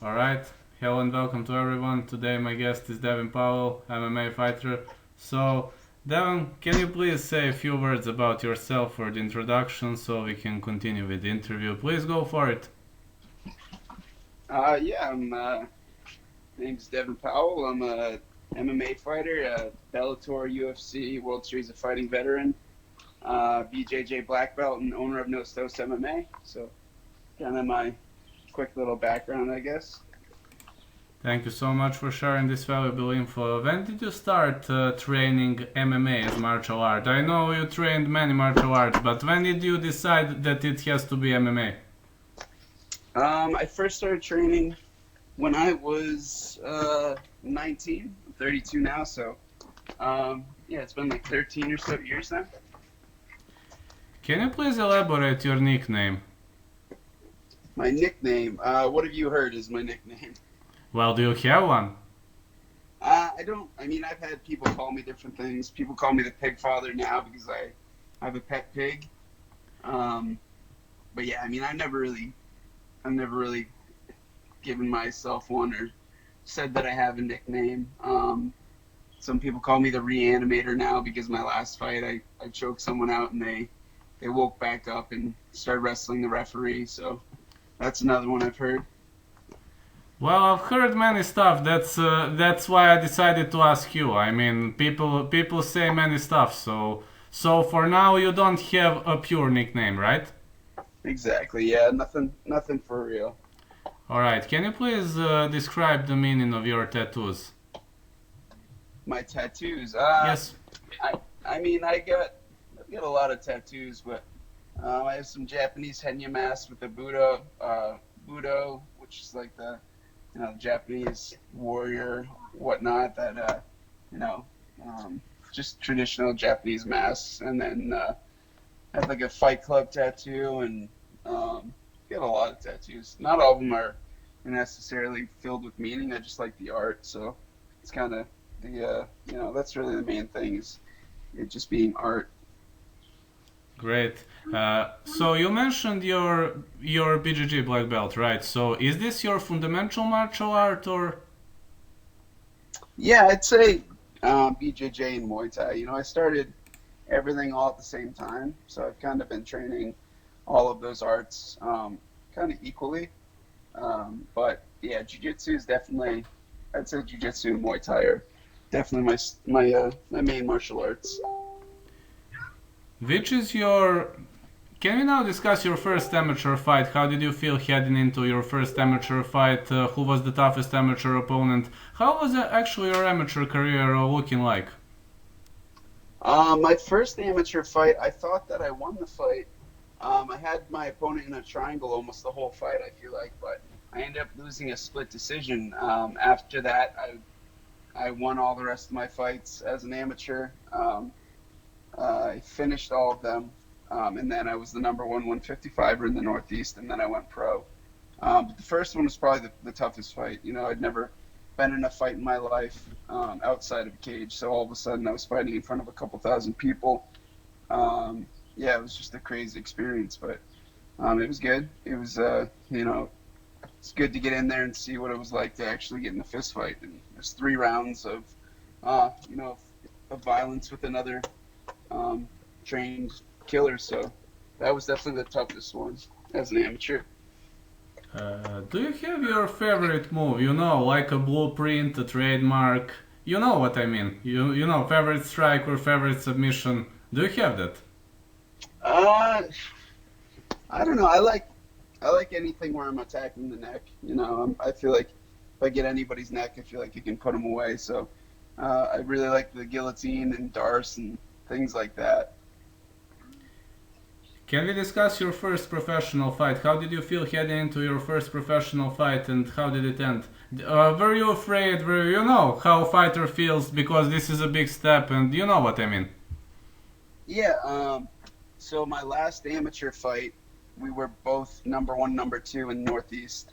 Alright, hello and welcome to everyone. Today my guest is Devin Powell, MMA fighter. So, Devin, can you please say a few words about yourself for the introduction so we can continue with the interview? Please go for it. Yeah, name's Devin Powell. I'm a MMA fighter, a Bellator, UFC, World Series of Fighting veteran, Bjj Black Belt, and owner of No Stos MMA. So, kind of my quick little background, I guess. Thank you so much for sharing this valuable info. When did you start training MMA as martial art? I know you trained many martial arts, but when did you decide that it has to be MMA? I first started training when I was 19. I'm 32 now, so yeah, it's been like 13 or so years now. Can you please elaborate your nickname? My nickname, what have you heard is my nickname? Well, do you have one? I don't. I mean, I've had people call me different things. People call me the Pig Father now because I have a pet pig. Um, but yeah, I mean, I've never really given myself one or said that I have a nickname. Some people call me the Reanimator now because my last fight, I choked someone out and they woke back up and started wrestling the referee. So that's another one I've heard. Well, I've heard many stuff. That's why I decided to ask you. I mean, people say many stuff. So for now, you don't have a pure nickname, right? Exactly. Yeah. Nothing for real. All right. Can you please describe the meaning of your tattoos? My tattoos. Yes. I I mean I've got a lot of tattoos, but I have some Japanese henna mask with the Budo, which is like the Japanese warrior whatnot that you know just traditional Japanese masks, and then I have like a Fight Club tattoo, and got a lot of tattoos. Not all of them are necessarily filled with meaning. I just like the art, so it's kind of the that's really the main thing is it just being art. Great. So you mentioned your BJJ black belt, right? So is this your fundamental martial art or? Yeah, I'd say BJJ and Muay Thai. I started everything all at the same time, so I've kind of been training all of those arts kind of equally. But yeah, Jiu-Jitsu is definitely, I'd say Jiu-Jitsu and Muay Thai are definitely my main martial arts. Which is your? Can we now discuss your first amateur fight? How did you feel heading into your first amateur fight? Who was the toughest amateur opponent? How was actually your amateur career looking like? My first amateur fight, I thought that I won the fight. I had my opponent in a triangle almost the whole fight, I feel like, but I ended up losing a split decision. After that, I won all the rest of my fights as an amateur. I finished all of them, and then I was the number one 155er in the Northeast, and then I went pro. But the first one was probably the toughest fight. I'd never been in a fight in my life outside of a cage, so all of a sudden I was fighting in front of a couple thousand people. Yeah, it was just a crazy experience, but it was good. It was, it's good to get in there and see what it was like to actually get in a fist fight. And there's 3 rounds of, you know, of violence with another trained killer. So that was definitely the toughest one as an amateur. Do you have your favorite move? Like a blueprint, a trademark. You know what I mean. You know, favorite strike or favorite submission. Do you have that? Uh, I don't know. I like anything where I'm attacking the neck. I feel like if I get anybody's neck, I feel like you can put them away. So I really like the guillotine and darce and things like that. Can we discuss your first professional fight? How did you feel heading into your first professional fight and how did it end? Were you afraid? You know how a fighter feels because this is a big step and you know what I mean? Yeah. So my last amateur fight, we were both number one, number two in Northeast.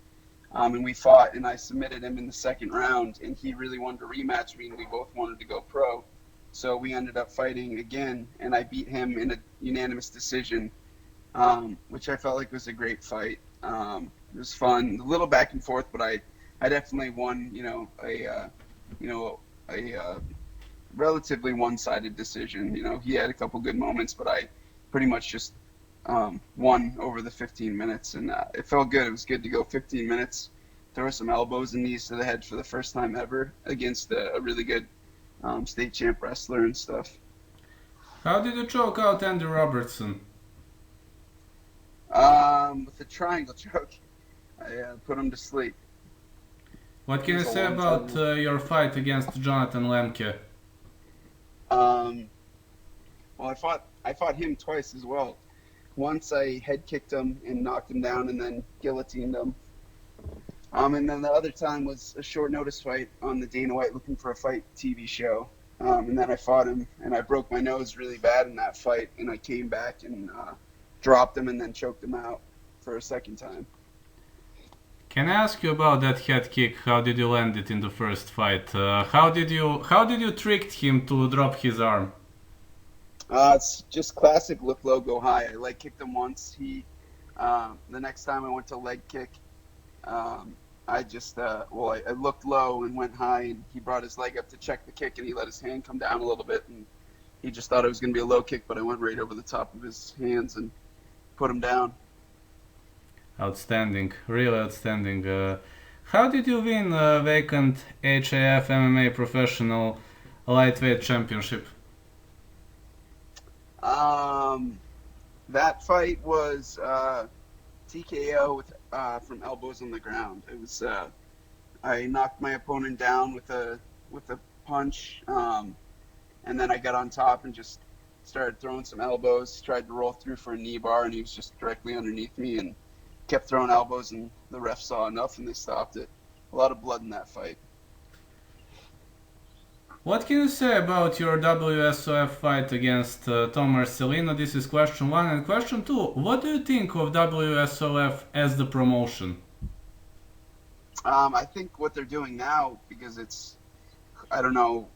And we fought, and I submitted him in the second round, and he really wanted to rematch me, and we both wanted to go pro. So we ended up fighting again, and I beat him in a unanimous decision, which I felt like was a great fight. It was fun, a little back and forth, but I definitely won, you know, a relatively one-sided decision. You know, he had a couple good moments, but I pretty much just won over the 15 minutes, and it felt good. It was good to go 15 minutes, throw some elbows and knees to the head for the first time ever against a really good state champ wrestler and stuff. How did you choke out Andy Robertson? With the triangle choke, I put him to sleep. What It can you was a say long about time. your fight against Jonathan Lemke? Um, well, I fought him twice as well. Once I head kicked him and knocked him down, and then guillotined him. And then the other time was a short notice fight on the Dana White Looking for a Fight TV show. And then I fought him, and I broke my nose really bad in that fight, and I came back and dropped him and then choked him out for a second time. Can I ask you about that head kick? How did you land it in the first fight? How did you trick him to drop his arm? It's just classic look low, go high. I leg kicked him once. The next time I went to leg kick, I just, I looked low and went high, and he brought his leg up to check the kick, and he let his hand come down a little bit, and he just thought it was going to be a low kick, but I went right over the top of his hands and put him down. Outstanding, really outstanding. How did you win Vacant HAF MMA Professional Lightweight Championship? Um, that fight was TKO from elbows on the ground. It was I knocked my opponent down with a punch, and then I got on top and just started throwing some elbows. Tried to roll through for a knee bar, and he was just directly underneath me and kept throwing elbows. And the ref saw enough, and they stopped it. A lot of blood in that fight. What can you say about your WSOF fight against Tom Marcelino? This is question one. And question two, what do you think of WSOF as the promotion? I think what they're doing now, because I don't know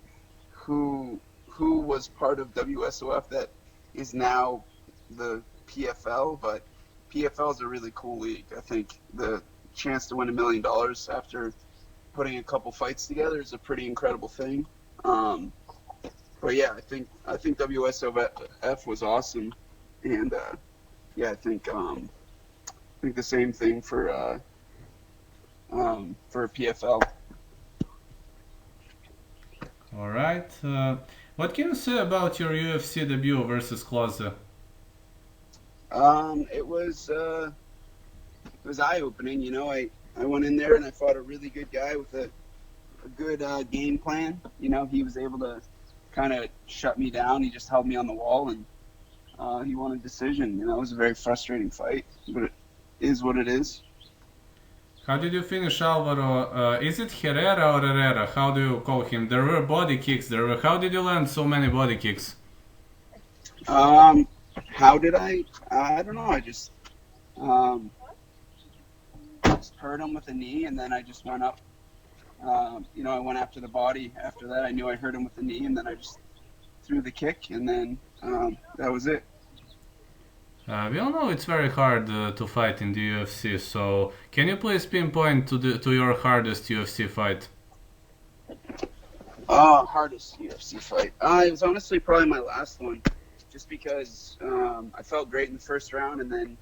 who was part of WSOF that is now the PFL, but PFL is a really cool league. I think the chance to win $1 million after putting a couple fights together is a pretty incredible thing. But yeah, I think WSOF was awesome, and yeah, I think the same thing for PFL. All right. What can you say about your UFC debut versus Klose? It was eye opening. I went in there and I fought a really good guy with a good game plan. He was able to kind of shut me down. He just held me on the wall, and he won a decision. It was a very frustrating fight, but it is what it is. How did you finish Alvaro? Is it Herrera or Herrera? How do you call him? There were body kicks. How did you land so many body kicks? How did I? I don't know. I just hurt him with a knee, and then I just went up. I went after the body. After that, I knew I hurt him with the knee, and then I just threw the kick, and then that was it. We all know it's very hard to fight in the UFC. So, can you please pinpoint to your hardest UFC fight? Hardest UFC fight. It was honestly probably my last one, just because I felt great in the first round, and then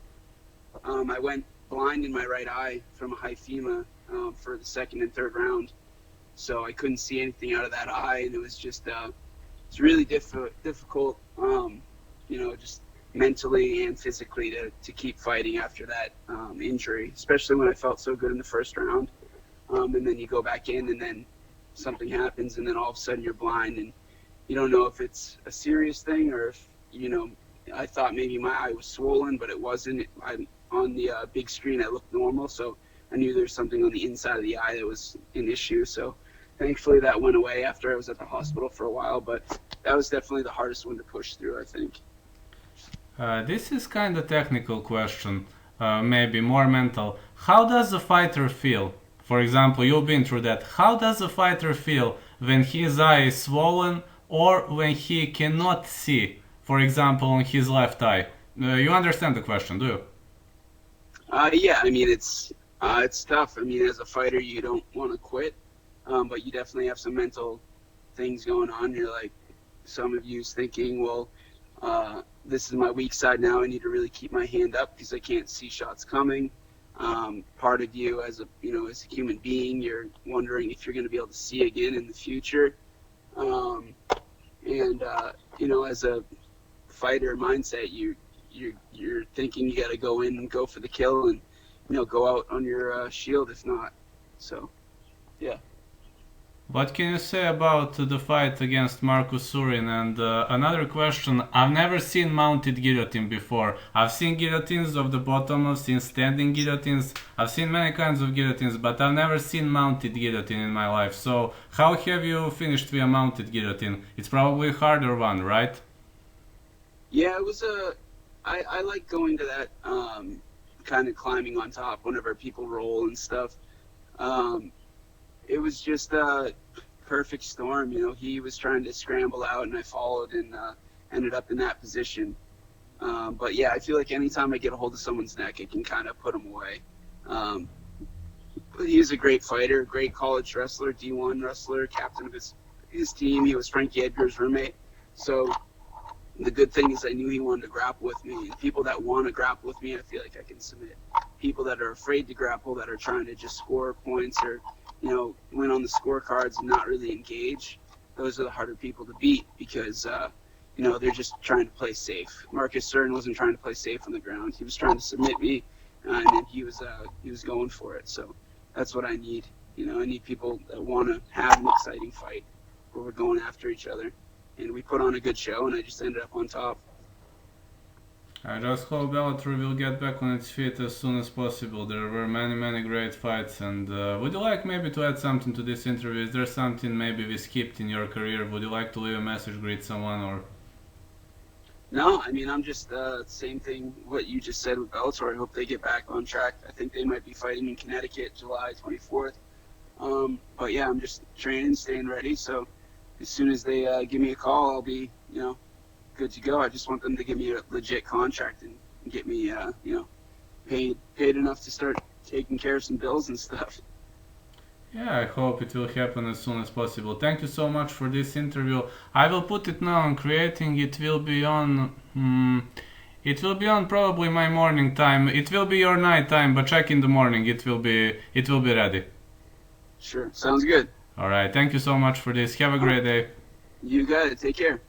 I went blind in my right eye from a hyphema for the second and third round, so I couldn't see anything out of that eye, and it was just it's really difficult, just mentally and physically to keep fighting after that injury, especially when I felt so good in the first round, and then you go back in, and then something happens, and then all of a sudden you're blind, and you don't know if it's a serious thing or if I thought maybe my eye was swollen, but it wasn't. On the big screen I looked normal, so I knew there was something on the inside of the eye that was an issue. So thankfully that went away after I was at the hospital for a while, but that was definitely the hardest one to push through, I think. This is kind of technical question, maybe more mental. How does a fighter feel? For example, you've been through that. How does a fighter feel when his eye is swollen or when he cannot see? For example, on his left eye. You understand the question, do you? Yeah, I mean, it's It's tough. I mean, as a fighter, you don't want to quit, but you definitely have some mental things going on. You're like, some of you's thinking, well, this is my weak side now. I need to really keep my hand up because I can't see shots coming. Part of you, as a human being, you're wondering if you're going to be able to see again in the future. And as a fighter mindset, you're thinking you got to go in and go for the kill and go out on your shield if not. So, yeah. What can you say about the fight against Marcus Surin? And another question, I've never seen mounted guillotine before. I've seen guillotines of the bottom, I've seen standing guillotines, I've seen many kinds of guillotines, but I've never seen mounted guillotine in my life. So how have you finished via mounted guillotine? It's probably a harder one, right? Yeah, it was I like going to that kind of climbing on top whenever people roll and stuff. It was just a perfect storm. He was trying to scramble out and I followed and ended up in that position. But yeah, I feel like anytime I get a hold of someone's neck, I can kind of put them away. But he's a great fighter, great college wrestler, D1 wrestler, captain of his team. He was Frankie Edgar's roommate. So the good thing is I knew he wanted to grapple with me. And people that want to grapple with me, I feel like I can submit. People that are afraid to grapple, that are trying to just score points or win on the scorecards and not really engage, those are the harder people to beat because, they're just trying to play safe. Marcus Surin wasn't trying to play safe on the ground. He was trying to submit me, and then he was going for it. So that's what I need. I need people that want to have an exciting fight where we're going after each other. And we put on a good show, and I just ended up on top. I just hope Bellator will get back on its feet as soon as possible. There were many great fights, and would you like maybe to add something to this interview? Is there something maybe we skipped in your career? Would you like to leave a message, greet someone, or? No, I mean, I'm just same thing what you just said with Bellator. I hope they get back on track. I think they might be fighting in Connecticut July 24th. But yeah, I'm just training, staying ready. So as soon as they give me a call, I'll be, good to go. I just want them to give me a legit contract and get me, paid enough to start taking care of some bills and stuff. Yeah, I hope it will happen as soon as possible. Thank you so much for this interview. I will put it now on creating. It will be on. It will be on probably my morning time. It will be your night time, but check in the morning. It will be ready. Sure, sounds good. All right. Thank you so much for this. Have a great day. You got it. Take care.